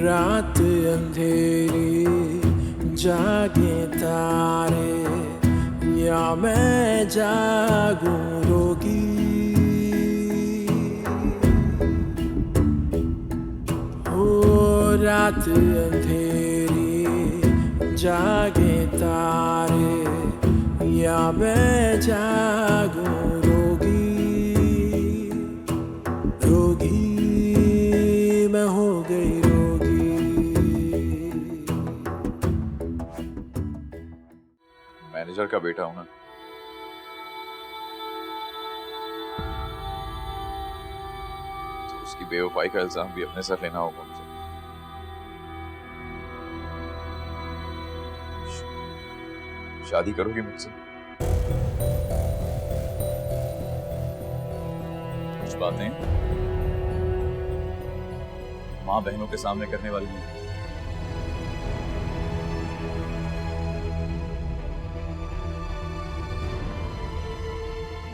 रात अंधेरी जागे तारे या मैं जागूं रोगी। हो रात अंधेरी जागे तारे या मैं जागूं रोगी। रोगी मैं हो गई रोगी। मैनेजर का बेटा हूं ना, तो उसकी बेवफाई का इल्जाम भी अपने सर लेना होगा मुझे। शादी करोगी मुझसे? कुछ बातें माँ बहनों के सामने करने वाली नहीं।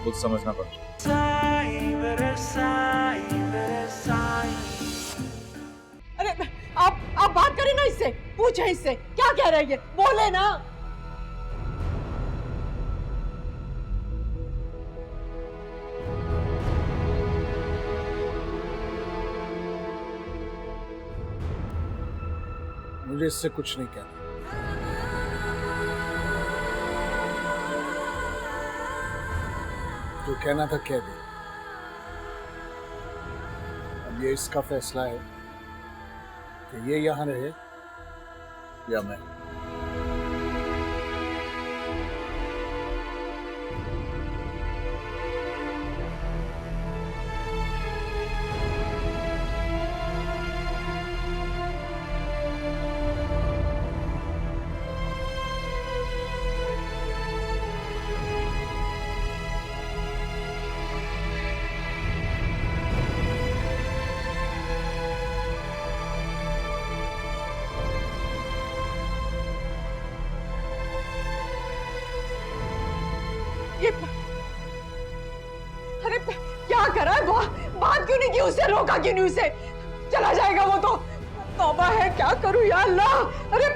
खुद समझना पड़ता। अरे आप बात करें ना इससे, पूछे इससे क्या कह रही है, बोले ना। मुझे इससे कुछ नहीं कहना। जो कहना था कह दे। अब ये इसका फैसला है कि ये यहां रहे या मैं। ये अरे क्या करा है वो, बात क्यों नहीं की उससे, रोका क्यों नहीं उसे, चला जाएगा वो तो। तौबा है, क्या करूं या अल्लाह। अरे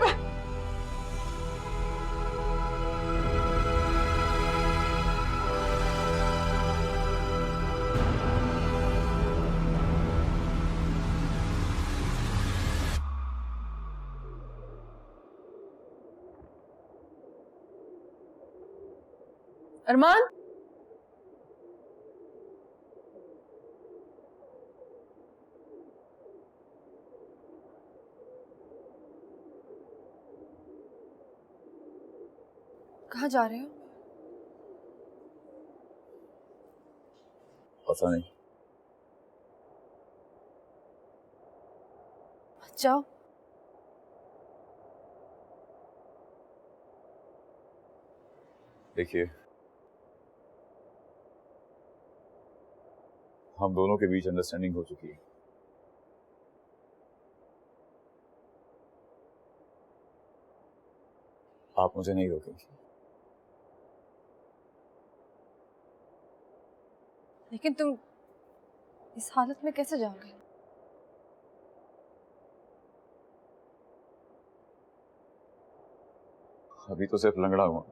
अरमान, कहाँ जा रहे हो? पता नहीं। जाओ। देखिए, हम दोनों के बीच अंडरस्टैंडिंग हो चुकी है। आप मुझे नहीं रोकेंगे। लेकिन तुम इस हालत में कैसे जाओगे? अभी तो सिर्फ लंगड़ा हुआ।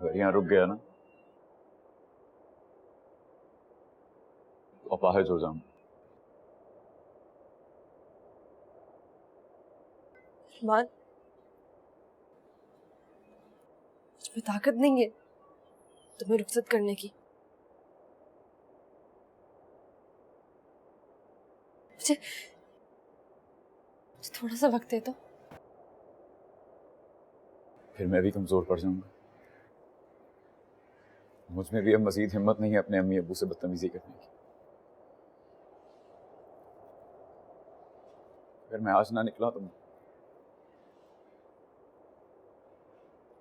अगर यहाँ रुक गया ना तो अपाहिज हो जाऊंगा। अरमान, मुझ में ताकत नहीं है तुम्हें रुखसत करने की। मुझे थोड़ा सा वक्त दे दो। फिर मैं भी कमजोर पड़ जाऊंगा। मुझ में भी अब मजीद हिम्मत नहीं है अपने अम्मी अब्बू से बदतमीजी करने की। अगर मैं आज ना निकला तो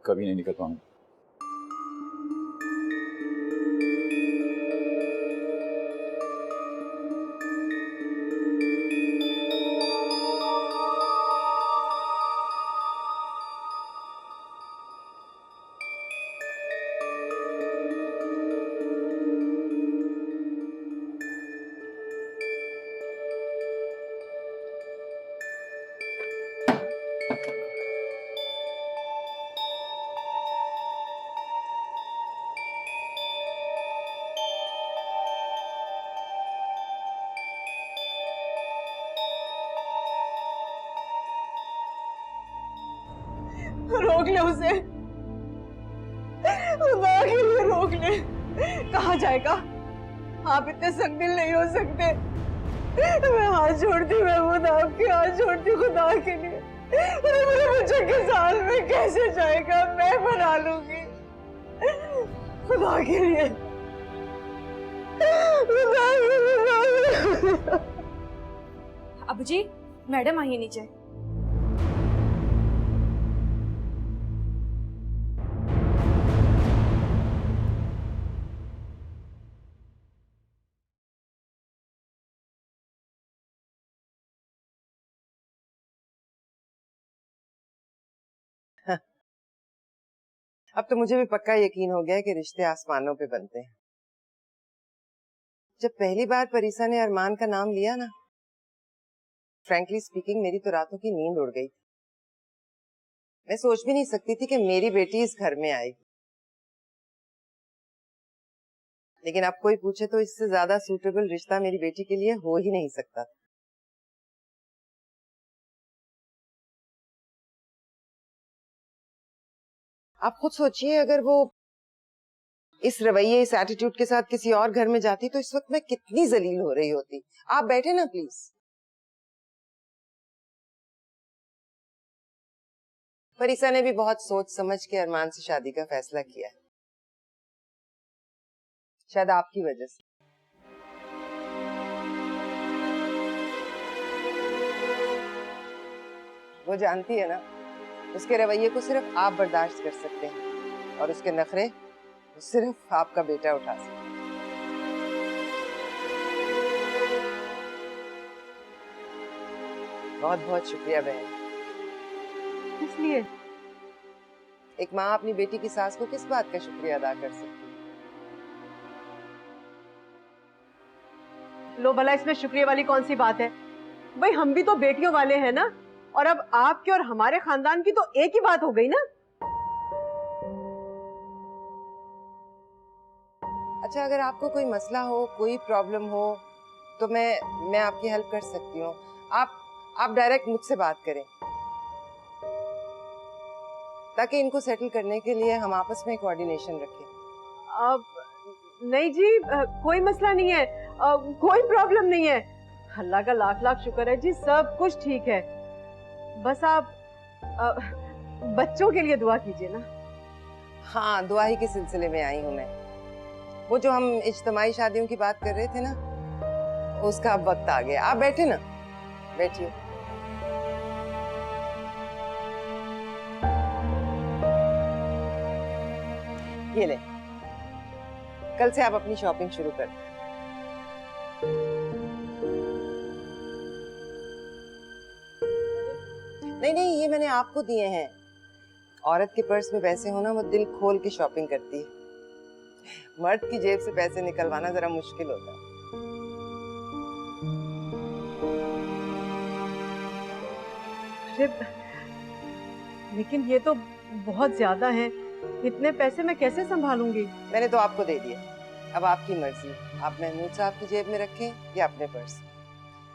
कभी नहीं निकल पाऊंगा। रोक ले उसे, खुदा के लिए रोक ले। कहाँ जाएगा? आप इतने संगदिल नहीं हो सकते। मैं हाथ जोड़ती, महमूद आपके हाथ जोड़ती खुदा के लिए। अरे मेरे बच्चे के साल में कैसे जाएगा? मैं बना लूंगी, खुदा के लिए। अबू जी, मैडम आइए नीचे। अब तो मुझे भी पक्का यकीन हो गया है कि रिश्ते आसमानों पे बनते हैं। जब पहली बार परीसा ने अरमान का नाम लिया ना, फ्रैंकली स्पीकिंग मेरी तो रातों की नींद उड़ गई। मैं सोच भी नहीं सकती थी कि मेरी बेटी इस घर में आएगी। लेकिन अब कोई पूछे तो इससे ज्यादा सूटेबल रिश्ता मेरी बेटी के लिए हो ही नहीं सकता। आप खुद सोचिए, अगर वो इस रवैये, इस एटीट्यूड के साथ किसी और घर में जाती तो इस वक्त मैं कितनी जलील हो रही होती। आप बैठे ना प्लीज। परीसा ने भी बहुत सोच समझ के अरमान से शादी का फैसला किया है, शायद आपकी वजह से। वो जानती है ना, उसके रवैये को सिर्फ आप बर्दाश्त कर सकते हैं और उसके नखरे सिर्फ आपका बेटा उठा सकता है। बहुत बहुत शुक्रिया बहन। किस लिए? एक माँ अपनी बेटी की सास को किस बात का शुक्रिया अदा कर सकती है? लो भला, इसमें शुक्रिया वाली कौन सी बात है? भाई हम भी तो बेटियों वाले हैं ना, और अब आपके और हमारे खानदान की तो एक ही बात हो गई ना। अच्छा, अगर आपको कोई मसला हो, कोई प्रॉब्लम हो तो मैं आपकी हेल्प कर सकती हूँ। आप डायरेक्ट मुझसे बात करें ताकि इनको सेटल करने के लिए हम आपस में कोऑर्डिनेशन रखें। अब नहीं जी, कोई मसला नहीं है, कोई प्रॉब्लम नहीं है। अल्लाह का लाख लाख शुक्र है जी, सब कुछ ठीक है। बस आप बच्चों के लिए दुआ कीजिए ना। हाँ, दुआ ही के सिलसिले में आई हूँ मैं। वो जो हम इज्तिमाई शादियों की बात कर रहे थे ना, उसका अब वक्त आ गया। आप बैठे ना, बैठिए। ये ले, कल से आप अपनी शॉपिंग शुरू कर। नहीं, ये मैंने आपको दिए हैं। औरत के पर्स में पैसे होना, वो दिल खोल के शॉपिंग करती है। मर्द की जेब से पैसे निकलवाना जरा मुश्किल होता है। लेकिन ये तो बहुत ज्यादा है, इतने पैसे मैं कैसे संभालूंगी? मैंने तो आपको दे दिया, अब आपकी मर्जी। आप महमूद साहब की जेब में रखें या अपने पर्स।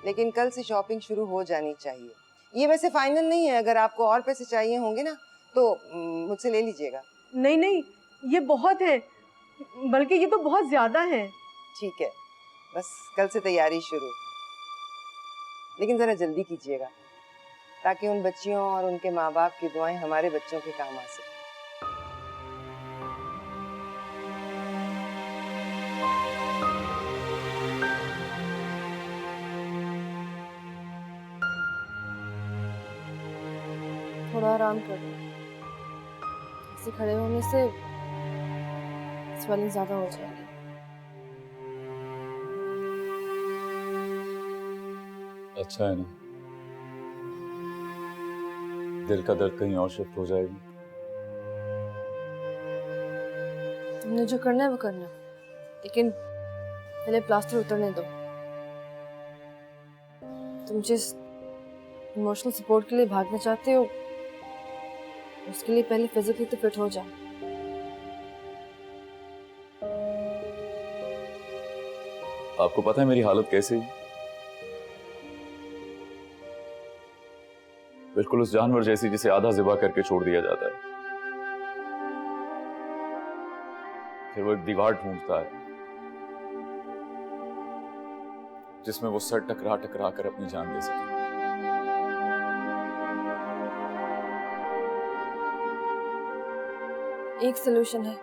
लेकिन कल से शॉपिंग शुरू हो जानी चाहिए। ये वैसे फाइनल नहीं है, अगर आपको और पैसे चाहिए होंगे ना तो मुझसे ले लीजिएगा। नहीं, ये बहुत है, बल्कि ये तो बहुत ज्यादा है। ठीक है, बस कल से तैयारी शुरू, लेकिन जरा जल्दी कीजिएगा ताकि उन बच्चियों और उनके माँ बाप की दुआएं हमारे बच्चों के काम आ सके। थोड़ा आराम कर लो, ऐसे खड़े होने से स्वेलिंग ज्यादा हो जाएगी। अच्छा है ना, दिल का दर्द कहीं और शिफ्ट हो जाएगी। तुमने जो करना है वो करना, लेकिन पहले प्लास्टर उतरने दो। तुम जिस इमोशनल सपोर्ट के लिए भागना चाहते हो, उसके लिए पहले फिजिकली तो फिट हो जाओ। आपको पता है मेरी हालत कैसी है? बिल्कुल उस जानवर जैसी जिसे आधा ज़िबा करके छोड़ दिया जाता है। फिर वो एक दीवार ढूंढता है जिसमें वो सर टकरा टकरा कर अपनी जान दे सके। एक सलूशन है।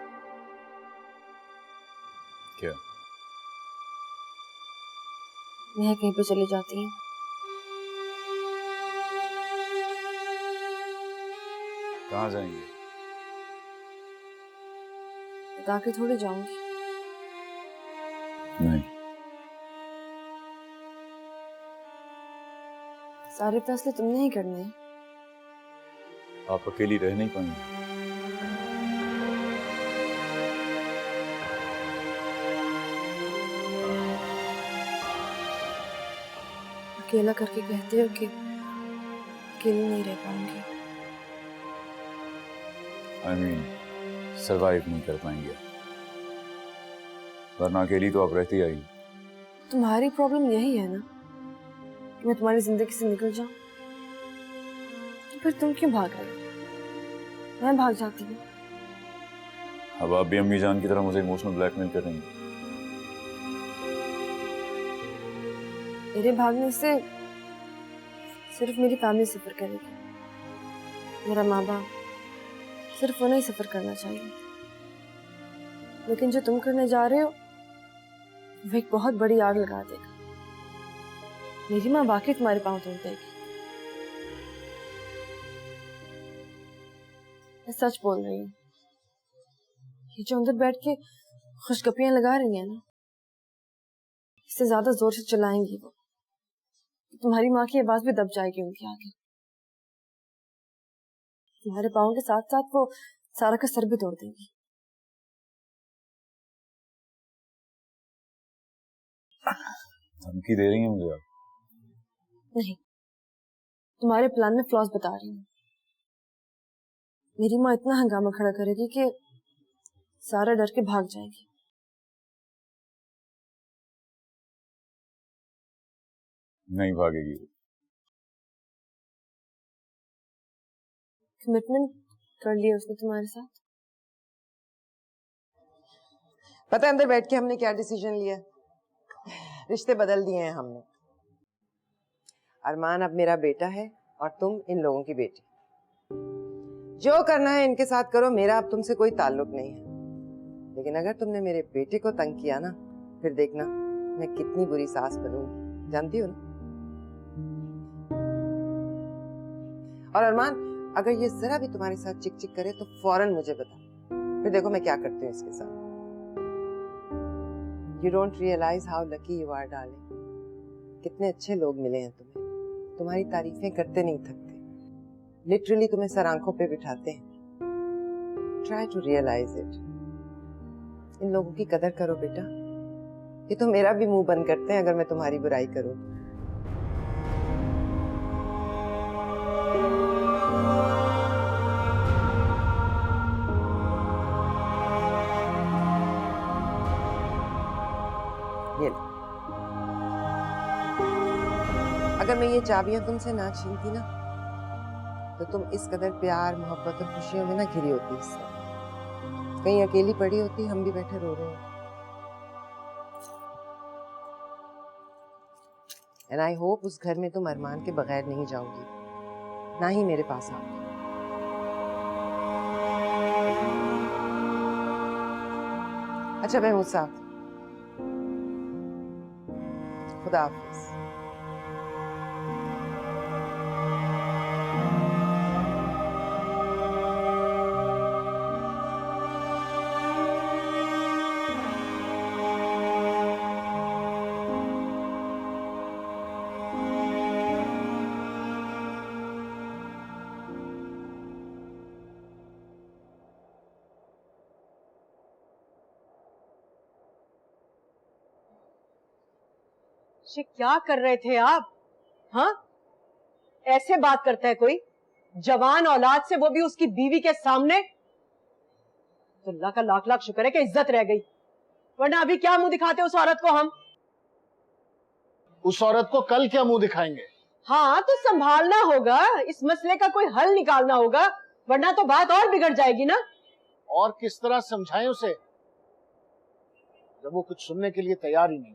क्या? मैं कहीं पे चली जाती हूँ। कहाँ जाएंगे? बता के थोड़ी जाऊंगी। नहीं। सारे फैसले तुमने ही करने हैं। आप अकेली रह नहीं पाएंगी। अकेला करके कहते हो कि अकेली नहीं रह पाऊंगी। I mean, सरवाइव नहीं कर पाएंगे, वरना अकेली तो आप रहती आई। तुम्हारी प्रॉब्लम यही है ना कि मैं तुम्हारी जिंदगी से निकल जाऊं। तो फिर तुम क्यों भाग रहे हो? मैं भाग जाती हूँ। अब आप भी अम्मी जान की तरह मुझे इमोशनल ब्लैकमेल कर रही हैं। मेरे भागने से सिर्फ मेरी फैमिली सफर करेगी। मेरा माँ बाप सिर्फ उन्हें ही सफर करना चाहिए। लेकिन जो तुम करने जा रहे हो वो एक बहुत बड़ी आग लगा देगा। मेरी माँ बाकी तुम्हारे पांव तोड़ देगी। मैं सच बोल रही हूँ। ये जो अंदर बैठ के खुशगपियां लगा रही है ना, इससे ज्यादा जोर से चलाएंगी वो, तुम्हारी माँ की आवाज भी दब जाएगी उनके आगे। तुम्हारे पाँव के साथ साथ वो सारा का सर भी तोड़ देंगी। धमकी दे रही हैं मुझे आप? नहीं, तुम्हारे प्लान में फ्लॉज बता रही हूँ। मेरी माँ इतना हंगामा खड़ा करेगी कि सारा डर के भाग जाएगी। नहीं भागेगी। कमिटमेंट कर लिया उसने तुम्हारे साथ। पता है अंदर बैठ के हमने क्या डिसीजन लिया? रिश्ते बदल दिए हैं हमने। अरमान अब मेरा बेटा है और तुम इन लोगों की बेटी। जो करना है इनके साथ करो, मेरा अब तुमसे कोई ताल्लुक नहीं है। लेकिन अगर तुमने मेरे बेटे को तंग किया ना, फिर देखना मैं कितनी बुरी सास बनूंगी, जानती हो ना? और अरमान, अगर ये जरा भी तुम्हारे साथ चिक चिक करे तो फौरन मुझे बता, फिर देखो मैं क्या करती हूँ इसके साथ। You don't realize how lucky you are, darling. कितने अच्छे लोग मिले हैं तुम्हें। तुम्हारी तारीफें करते नहीं थकते, लिटरली तुम्हें सर आंखों पे बिठाते हैं। Try to realize it. इन लोगों की कदर करो बेटा। ये तो मेरा भी मुंह बंद करते हैं अगर मैं तुम्हारी बुराई करूं। ये लो। अगर मैं ये चाबियां तुमसे ना छीनती ना, तो तुम इस कदर प्यार, मोहब्बत और खुशियों में ना घिरी होती। इस समय कहीं अकेली पड़ी होती, हम भी बैठे रो रहे हैं। एंड आई होप उस घर में तुम अरमान के बगैर नहीं जाओगी, ना ही मेरे पास आओगी। अच्छा महमूद साहब, खुदा हाफिज। ये क्या कर रहे थे आप? हाँ, ऐसे बात करता है कोई जवान औलाद से, वो भी उसकी बीवी के सामने? तो अल्लाह का लाख लाख शुक्र है कि इज्जत रह गई, वरना अभी क्या मुंह दिखाते उस औरत को हम? उस औरत को कल क्या मुंह दिखाएंगे? हाँ, तो संभालना होगा, इस मसले का कोई हल निकालना होगा, वरना तो बात और बिगड़ जाएगी ना। और किस तरह समझाएं उसे? जब वो कुछ सुनने के लिए तैयार ही नहीं।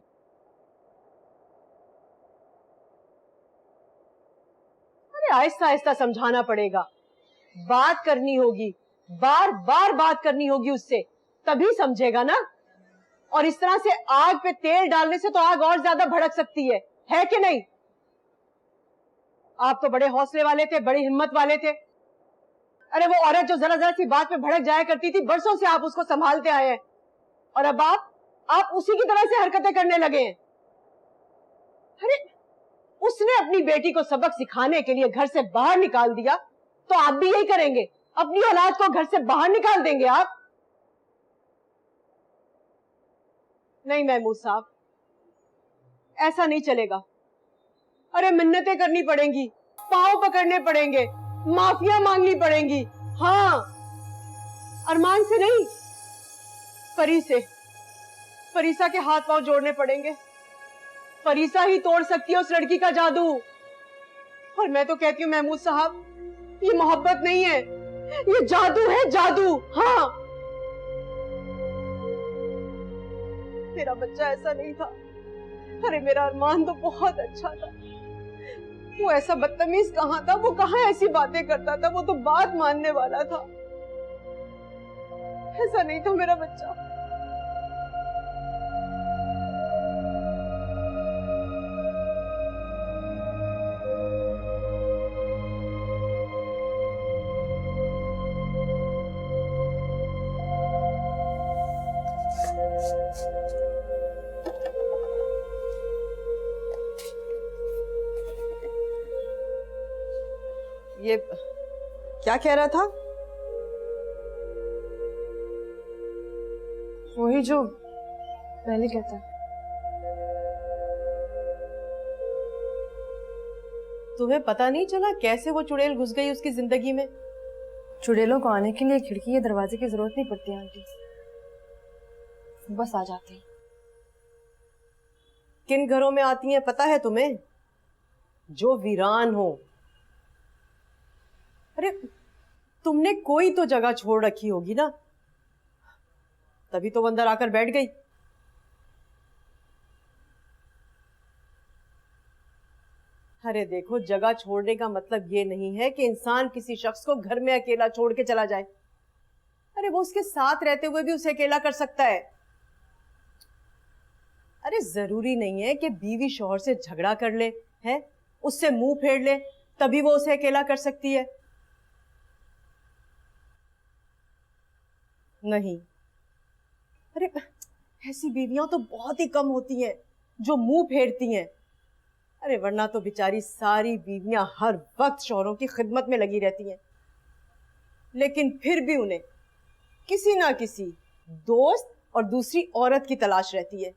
अरे आहिस्ता आहिस्ता समझाना पड़ेगा, बात करनी होगी, बार बार बात करनी होगी उससे, तभी समझेगा ना। और इस तरह से आग पे तेल डालने से तो आग और ज्यादा भड़क सकती है कि नहीं? आप तो बड़े हौसले वाले थे, बड़ी हिम्मत वाले थे। अरे वो औरत जो जरा जरा सी बात पे भड़क जाया करती थी, बरसों से आप उसको संभालते आए हैं, और अब आप उसी की तरह से हरकतें करने लगे हैं। अरे उसने अपनी बेटी को सबक सिखाने के लिए घर से बाहर निकाल दिया, तो आप भी यही करेंगे? अपनी औलाद को घर से बाहर निकाल देंगे आप? नहीं महमूद साहब, ऐसा नहीं चलेगा। अरे मिन्नतें करनी पड़ेंगी, पांव पकड़ने पड़ेंगे, माफिया मांगनी पड़ेंगी। हाँ, अरमान से नहीं, परी से, परीसा के हाथ पांव जोड़ने पड़ेंगे। परीसा ही तोड़ सकती है उस लड़की का जादू। और मैं तो कहती हूँ महमूद साहब, ये मोहब्बत नहीं है, ये जादू है, जादू। हाँ, मेरा बच्चा ऐसा नहीं था। अरे मेरा अरमान तो बहुत अच्छा था। वो ऐसा बदतमीज कहाँ था, वो कहाँ ऐसी बातें करता था, वो तो बात मानने वाला था। ऐसा नहीं था मेरा बच्चा। ये क्या कह रहा था? वही जो पहले कहता। तुम्हें पता नहीं चला कैसे वो चुड़ैल घुस गई उसकी जिंदगी में? चुड़ैलों को आने के लिए खिड़की या दरवाजे की जरूरत नहीं पड़ती आंटी, बस आ जाती हैं। किन घरों में आती हैं पता है तुम्हें? जो वीरान हो। अरे तुमने कोई तो जगह छोड़ रखी होगी ना, तभी तो वो अंदर आकर बैठ गई। अरे देखो, जगह छोड़ने का मतलब ये नहीं है कि इंसान किसी शख्स को घर में अकेला छोड़ के चला जाए। अरे वो उसके साथ रहते हुए भी उसे अकेला कर सकता है। अरे जरूरी नहीं है कि बीवी शौहर से झगड़ा कर ले, है उससे मुंह फेर ले, तभी वो उसे अकेला कर सकती है। नहीं, अरे ऐसी बीवियां तो बहुत ही कम होती हैं जो मुंह फेरती हैं। अरे वरना तो बेचारी सारी बीवियां हर वक्त शौहरों की खिदमत में लगी रहती हैं, लेकिन फिर भी उन्हें किसी ना किसी दोस्त और दूसरी औरत की तलाश रहती है।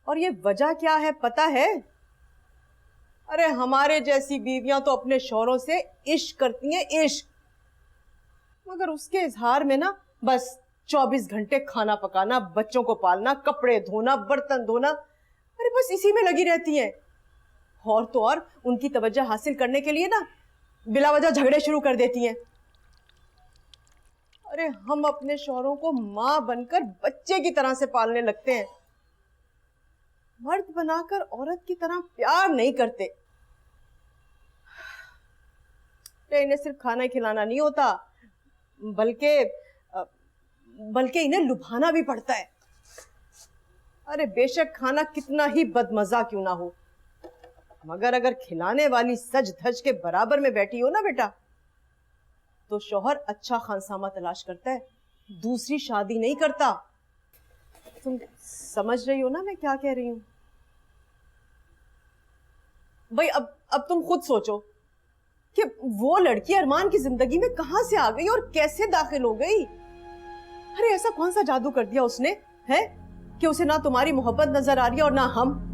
और ये वजह क्या है पता है? अरे हमारे जैसी बीवियां तो अपने शौहरों से इश्क करती हैं, इश्क, मगर उसके इजहार में ना बस 24 घंटे खाना पकाना, बच्चों को पालना, कपड़े धोना, बर्तन धोना, अरे बस इसी में लगी रहती हैं। और तो और उनकी तवज्जो हासिल करने के लिए ना बिला वजह झगड़े शुरू कर देती हैं। अरे हम अपने शौहरों को माँ बनकर बच्चे की तरह से पालने लगते हैं, मर्द बनाकर औरत की तरह प्यार नहीं करते। इन्हें सिर्फ खाना खिलाना नहीं होता, बल्कि इन्हें लुभाना भी पड़ता है। अरे बेशक खाना कितना ही बदमजा क्यों ना हो, मगर अगर खिलाने वाली सज धज के बराबर में बैठी हो ना बेटा, तो शौहर अच्छा खानसामा तलाश करता है, दूसरी शादी नहीं करता। तुम समझ रही हो ना मैं क्या कह रही हूं? भाई अब तुम खुद सोचो कि वो लड़की अरमान की जिंदगी में कहां से आ गई और कैसे दाखिल हो गई। अरे ऐसा कौन सा जादू कर दिया उसने, है कि उसे ना तुम्हारी मोहब्बत नजर आ रही है और ना हम।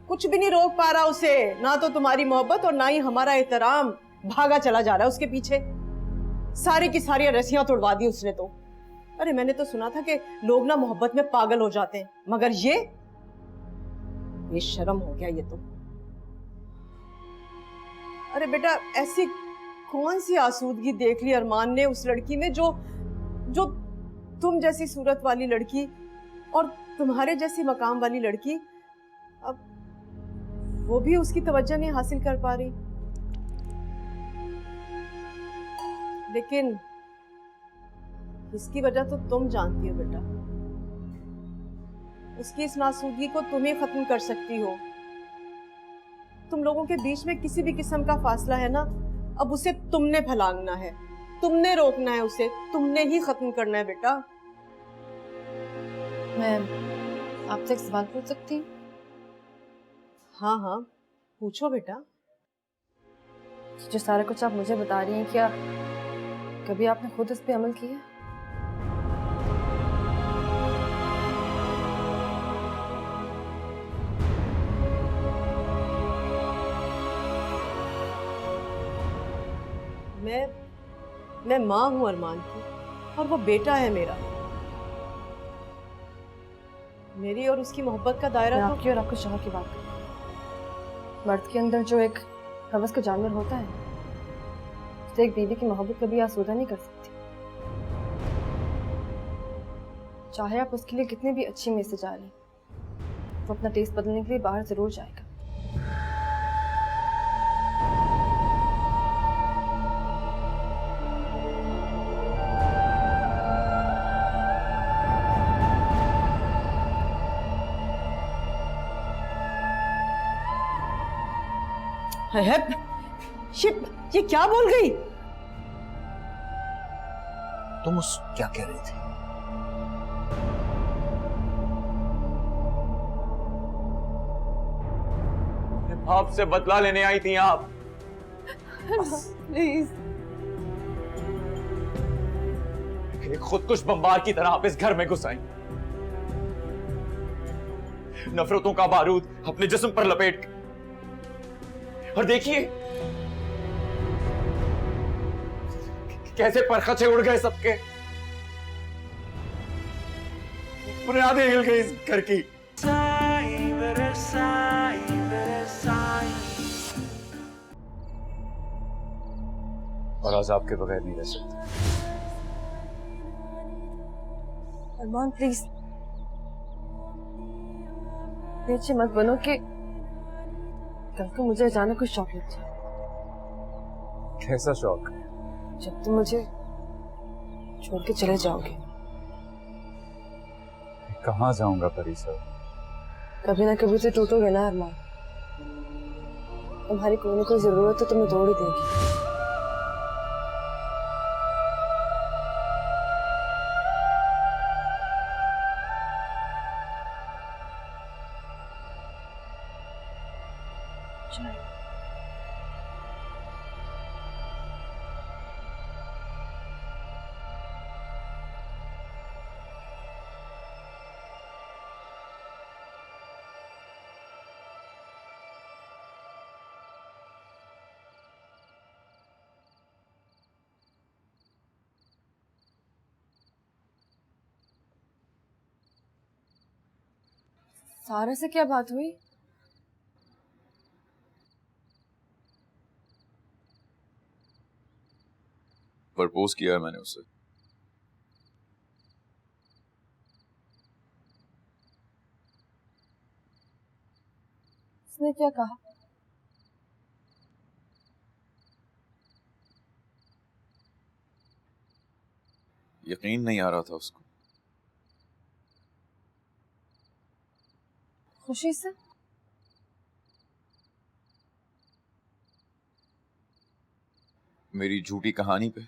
कुछ भी नहीं रोक पा रहा उसे, ना तो तुम्हारी मोहब्बत और ना ही हमारा एहतराम। भागा चला जा रहा है उसके पीछे। सारी की सारी रस्सियां तोड़वा दी उसने तो। अरे मैंने तो सुना था कि लोग ना मोहब्बत में पागल हो जाते हैं, मगर ये बेशर्म हो गया ये तो। अरे बेटा ऐसी कौन सी आसूदगी देख ली अरमान ने उस लड़की में जो तुम जैसी सूरत वाली लड़की और तुम्हारे जैसी मकाम वाली लड़की, अब वो भी उसकी तवज्जो नहीं हासिल कर पा रही। लेकिन इसकी वजह तो तुम जानती हो बेटा। उसकी इस नासूदगी को तुम ही खत्म कर सकती हो। तुम लोगों के बीच में किसी भी किस्म का फासला है ना, अब उसे तुमने फैलाना है, तुमने रोकना है, उसे तुमने ही खत्म करना है बेटा। मैं आपसे एक सवाल पूछ सकती हूँ? हाँ हाँ पूछो बेटा। जो सारा कुछ आप मुझे बता रही हैं, क्या कभी आपने खुद इस पे अमल किया? मैं माँ हूँ अरमान की, और वो बेटा है मेरा। मेरी और उसकी मोहब्बत का दायरा तो आपकी और आपके शौहर की बात करें। मर्द के अंदर जो एक हवस का जानवर होता है, तो एक बीवी की मोहब्बत कभी आसूदा नहीं कर सकती। चाहे आप उसके लिए कितनी भी अच्छी मैसेज आ रही, वो अपना टेस्ट बदलने के लिए बाहर जरूर जाएगा। शिट, ये क्या बोल गई? तुम उस क्या कह रही थी? बाप से बदला लेने आई थी आप। प्लीज। एक खुदकुश बमबार की तरह आप इस घर में घुस आई, नफरतों का बारूद अपने जिस्म पर लपेट के। और देखिए कैसे परखचे उड़ गए सबके, बुनियादें हिल गई इस घर की। और आज आपके बगैर नहीं रह सकते। अरमान प्लीज, नीचे मत बनो कि कल को मुझे अचानक कुछ शौक लग जाए। कैसा शौक? जब तुम मुझे छोड़ के चले जाओगे। कहाँ जाऊंगा परी साहब? कभी ना कभी तो टूटोगे ना अरमान। तुम्हारी कोई ना कोई जरूरत तो तुम्हें तोड़ ही देगी। सारा से क्या बात हुई? प्रपोज किया है मैंने उससे। उसने क्या कहा? यकीन नहीं आ रहा था उसको। खुशी से? मेरी झूठी कहानी पे।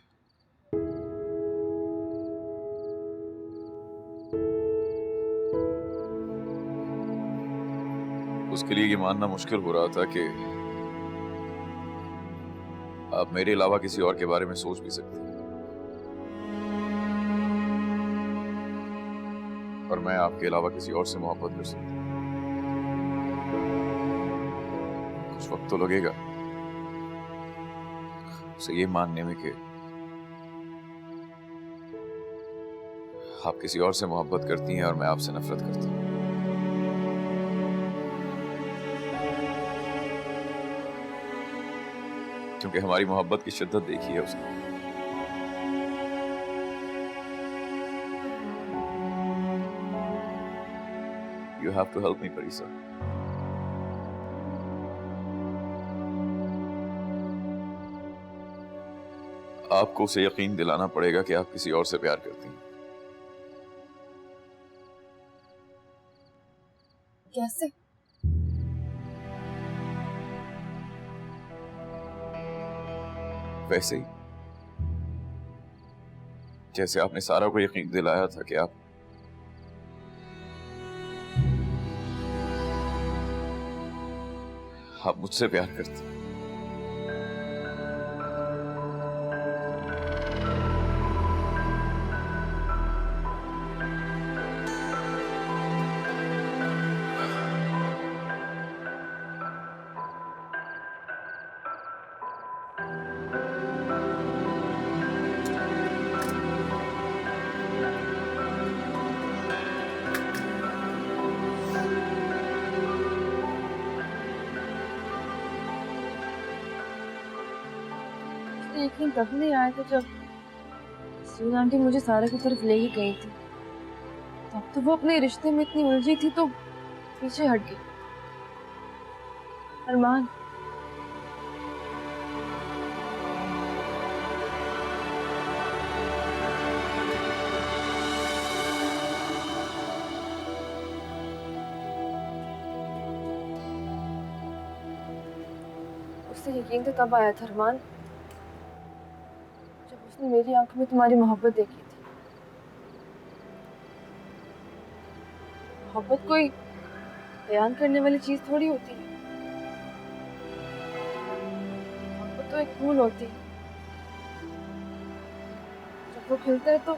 उसके लिए ये मानना मुश्किल हो रहा था कि आप मेरे अलावा किसी और के बारे में सोच भी सकते हैं, और मैं आपके अलावा किसी और से मोहब्बत कर सकता हूँ। कुछ वक्त तो लगेगा उसे ये मानने में कि आप किसी और से मोहब्बत करती हैं और मैं आपसे नफरत करता हूं। क्योंकि हमारी मोहब्बत की शिद्दत देखी है उसने। You have to help me, Parisa. आपको उसे यकीन दिलाना पड़ेगा कि आप किसी और से प्यार करती हैं। कैसे? वैसे ही जैसे आपने सारा को यकीन दिलाया था कि आप मुझसे प्यार करती हैं। यकीन तब नहीं आया था जब सुन आंटी मुझे सारे की तरफ ले ही गई थी। तब तो वो अपने रिश्ते में इतनी उलझी थी तो पीछे हट गई। अरमान, उससे यकीन तो तब आया था अरमान जब उसने मेरी आंखों में तुम्हारी मोहब्बत देखी थी। मोहब्बत कोई बयान करने वाली चीज थोड़ी होती है। मोहब्बत तो एक फूल होती है, जब वो खिलता है तो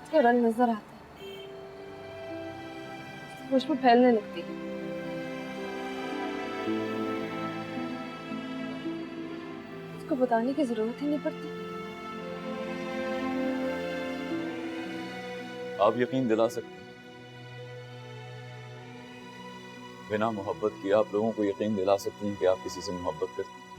उसका रंग नजर आता है, उसकी खुशबू फैलने लगती है। उसको बताने की जरूरत ही नहीं पड़ती। आप यकीन दिला सकते हैं। बिना मोहब्बत किए आप लोगों को यकीन दिला सकती हैं कि आप किसी से मोहब्बत करती हैं।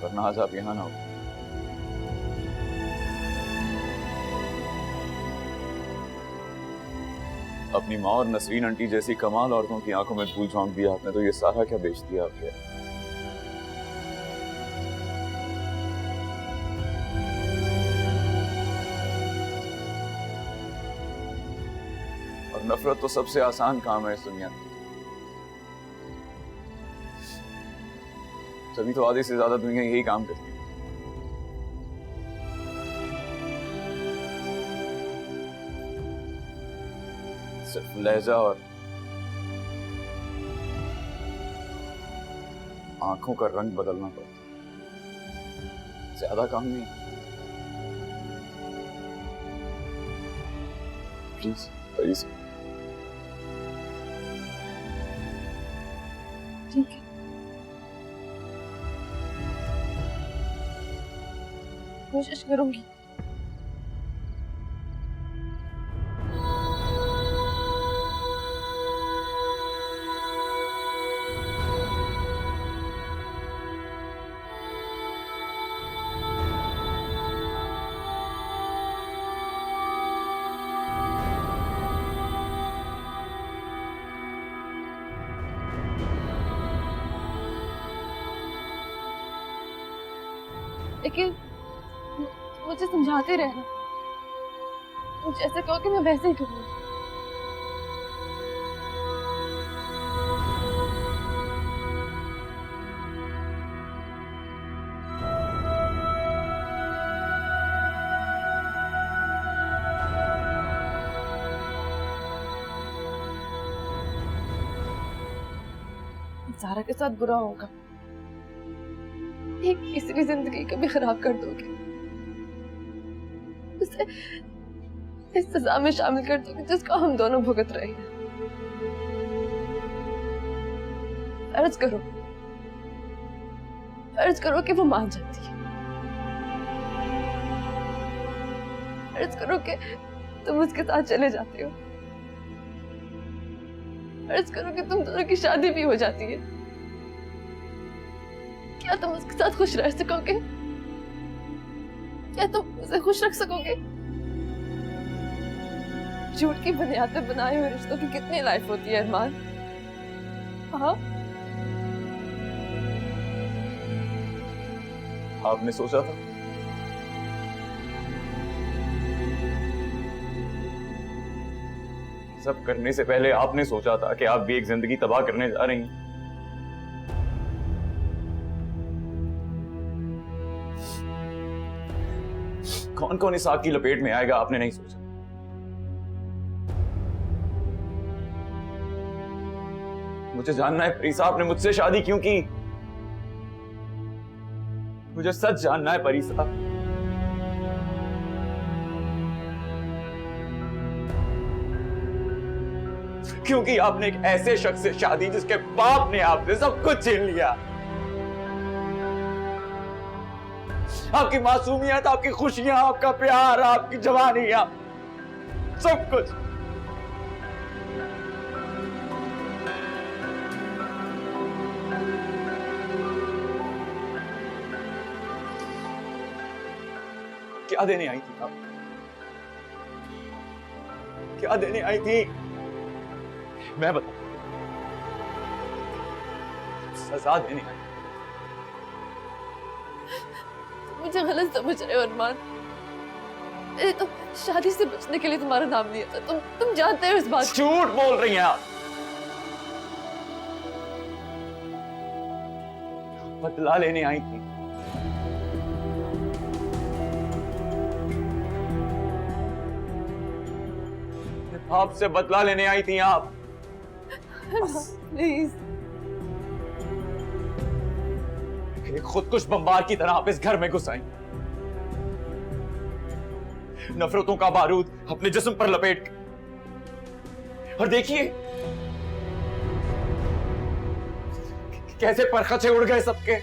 वरना आज आप यहां ना हो। अपनी माँ और नसरीन आंटी जैसी कमाल औरतों की आंखों में धूल झोंक दिया आपने, तो ये सारा क्या बेच दिया आपके। और नफरत तो सबसे आसान काम है इस दुनिया में। तभी तो आधे से ज्यादा दुनिया यही काम करती है। सिर्फ लहजा और आंखों का रंग बदलना पड़ता है, ज्यादा काम नहीं। Please please. ठीक है, कोशिश करूंगी। लेकिन मुझे समझाते रहना, मुझे ऐसे कहो कि मैं वैसे ही करूँगी। ज़ारा के साथ बुरा होगा, एक किसी की जिंदगी कभी खराब कर दोगे, उसे इस सजा में शामिल कर दोगे जिसको हम दोनों भुगत रहे हैं। फर्ज करो कि वो मान जाती है। फर्ज करो कि तुम उसके साथ चले जाते हो। फर्ज करो कि तुम दोनों की शादी भी हो जाती है। क्या तुम उसके साथ खुश रह सकोगे? क्या तुम उसे खुश रख सकोगे? झूठ की बुनियाद पर बनाए हुए रिश्तों की कितनी लाइफ होती है अरमान। हाँ, आपने सोचा था सब करने से पहले आपने सोचा था कि आप भी एक जिंदगी तबाह करने जा रही हैं। कौन कौन इस आग की लपेट में आएगा आपने नहीं सोचा। मुझे जानना है परीसा, आपने मुझसे शादी क्यों की? मुझे सच जानना है परीसा। क्योंकि आपने एक ऐसे शख्स से शादी जिसके बाप ने आपसे सब कुछ छीन लिया। आपकी मासूमियत, आपकी खुशियां, आपका प्यार, आपकी जवानी, सब कुछ। क्या देने आई थी आप? क्या देने आई थी? मैं बता, सजा देने आई। मुझे गलत समझ रहे हो अरमान। मैंने तो शादी से बचने के लिए तुम्हारा नाम लिया था। तुम जानते हो इस बात को। झूठ बोल रही हैं आप। बदला लेने आई थी। आपसे बदला लेने आई थी आप। प्लीज, एक खुदकुश बमबार की तरह आप इस घर में घुस आई। नफरतों का बारूद अपने जिस्म पर लपेट कर। और देखिए कैसे परखचे उड़ गए सबके।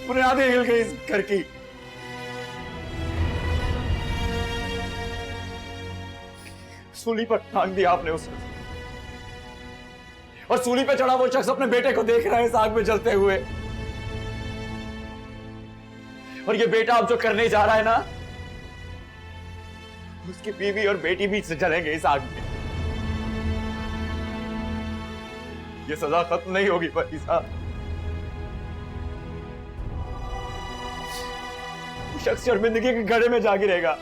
बुनियादें हिल गई इस घर की। सूली पर टांग दिया आपने उसे, और सूली पे चढ़ा वो शख्स अपने बेटे को देख रहा है इस आग में जलते हुए। और ये बेटा अब जो करने जा रहा है ना, उसकी बीवी और बेटी भी जलेंगे इस आग में। ये सजा खत्म नहीं होगी परीसा। शख्स शर्मिंदगी के घड़े में जा गिरेगा।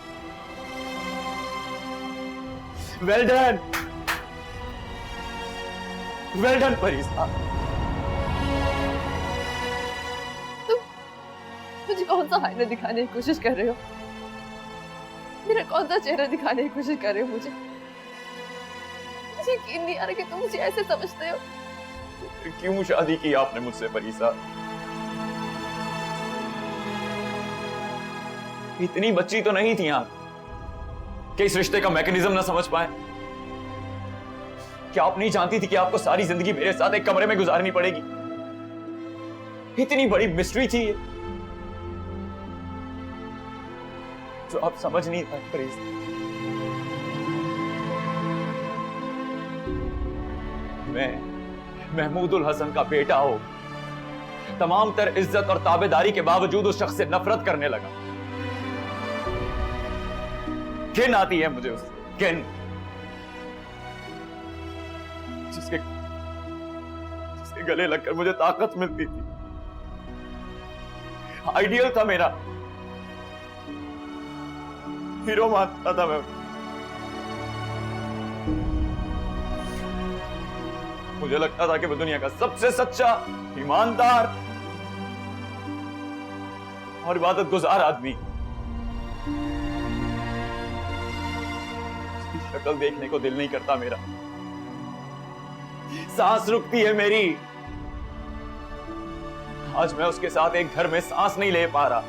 Well done, well done Parisa. तुम मुझे कौन सा आईना दिखाने की कोशिश कर रहे हो? मेरा कौन सा चेहरा दिखाने की कोशिश कर रहे हो मुझे? मुझे यकीन नहीं आ रहा कि तुम मुझे ऐसे समझते हो। क्यों शादी की आपने मुझसे परीसा? इतनी बच्ची तो नहीं थी आप कि इस रिश्ते का मैकेनिज्म ना समझ पाए। क्या आप नहीं जानती थी कि आपको सारी जिंदगी मेरे साथ एक कमरे में गुजारनी पड़ेगी? इतनी बड़ी मिस्ट्री थी ये जो आप समझ नहीं पाए परीसा। मैं महमूदुल हसन का बेटा हो, तमाम तर इज्जत और ताबेदारी के बावजूद उस शख्स से नफरत करने लगा। घिन आती है मुझे उससे, घिन। जिसके गले लगकर मुझे ताकत मिलती थी। आइडियल था मेरा, हीरो मानता था मैं। मुझे लगता था कि वो दुनिया का सबसे सच्चा, ईमानदार और इबादत गुजार आदमी। उसकी शक्ल देखने को दिल नहीं करता मेरा। सांस रुकती है मेरी। आज मैं उसके साथ एक घर में सांस नहीं ले पा रहा।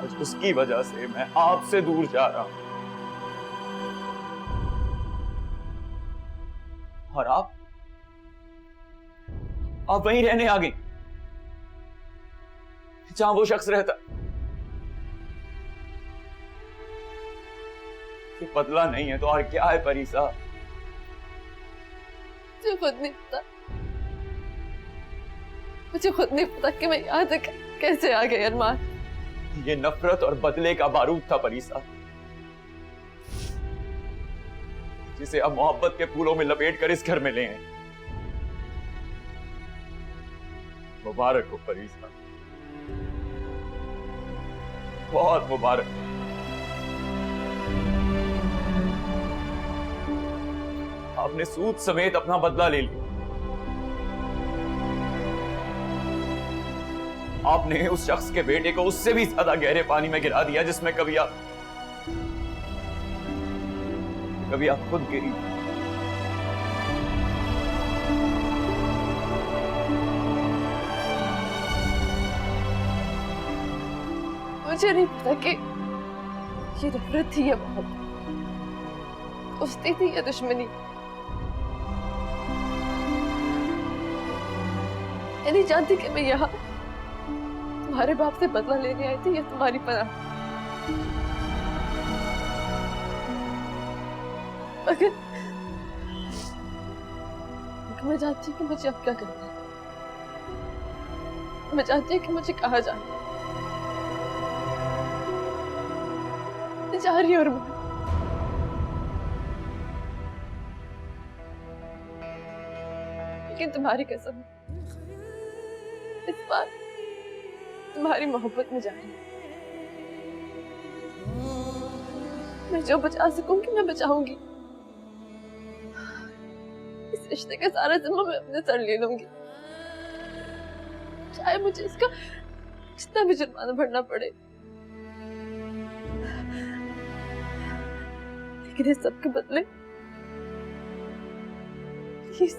आज उसकी वजह से मैं आपसे दूर जा रहा हूं। और आप वहीं रहने आ गई जहां वो शख्स रहता। ये बदला नहीं है तो और क्या है परीसा? मुझे खुद नहीं पता, मुझे खुद नहीं पता कि मैं यहाँ तक कैसे आ गई अरमान। ये नफरत और बदले का बारूद था परीसा, जिसे अब मोहब्बत के फूलों में लपेट कर इस घर में ले आए। मुबारक हो परीसा, बहुत मुबारक। आपने सूद समेत अपना बदला ले लिया। आपने उस शख्स के बेटे को उससे भी ज्यादा गहरे पानी में गिरा दिया जिसमें कभी आप खुद गिरी। मुझे नहीं पता कि ये नफरत थी या मोहब्बत, दोस्ती थी या दुश्मनी। मैं नहीं जानती कि मैं यहाँ तुम्हारे बाप से बदला लेने आई थी या तुम्हारी पनाह। मगर मैं जानती हूँ कि मुझे अब क्या करना है। मैं जानती हूँ कि मुझे कहाँ जाना है। मैं जा रही हूँ अरमान। लेकिन तुम्हारी कसम, इस बार तुम्हारी मोहब्बत में जा रही हूँ। मैं जो बचा सकूंगी मैं बचाऊंगी। इस रिश्ते का सारा जिम्मा मैं अपने सर ले लूंगी, चाहे मुझे इसका जितना भी जुर्माना भरना पड़े। लेकिन इस सब के बदले प्लीज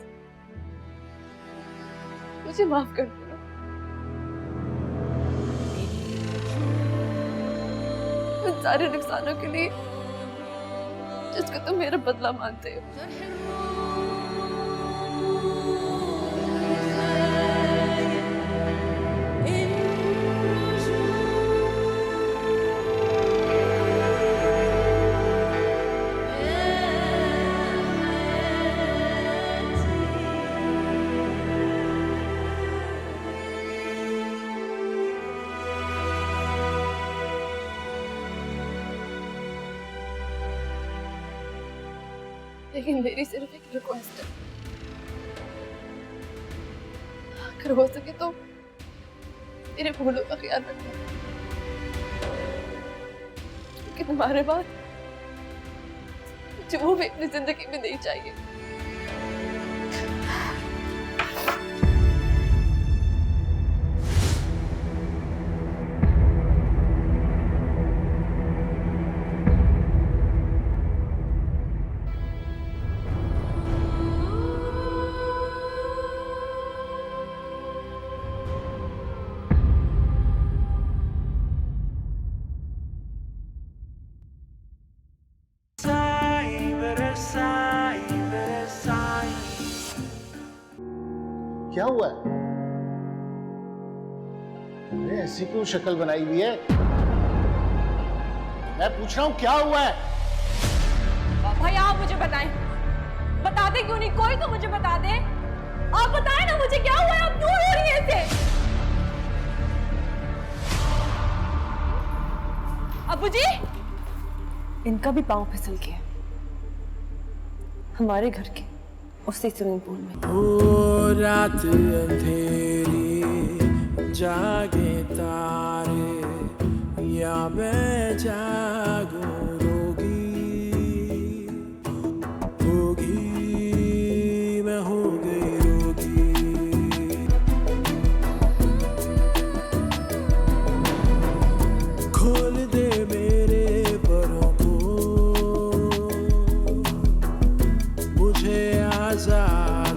मुझे माफ कर दो। उन सारे नुकसानों के लिए जिसको तुम मेरा बदला मानते हो। लेकिन मेरी सिर्फ एक रिक्वेस्ट है, अगर हो सके तो मेरे फूलों का ख्याल रखना, क्योंकि तुम्हारे बाद मुझे वो भी अपनी जिंदगी में नहीं चाहिए। क्या हुआ है? अरे ऐसी क्यों शक्ल बनाई हुई है? मैं पूछ रहा हूं क्या हुआ है? भाई आप मुझे बताएं, बताते क्यों नहीं? कोई तो मुझे बता दे। आप बताएं ना मुझे क्या हुआ है? आप दूर हो रही है इससे। अबू जी, इनका भी पांव फिसल गया हमारे घर के उसी स्विमिंग पूल में। ओ रात अंधेरी जागे तारे, या मैं जागूं रोगी, होगी मैं हो गई रोगी। खोल दे मेरे परों को, मुझे आजाद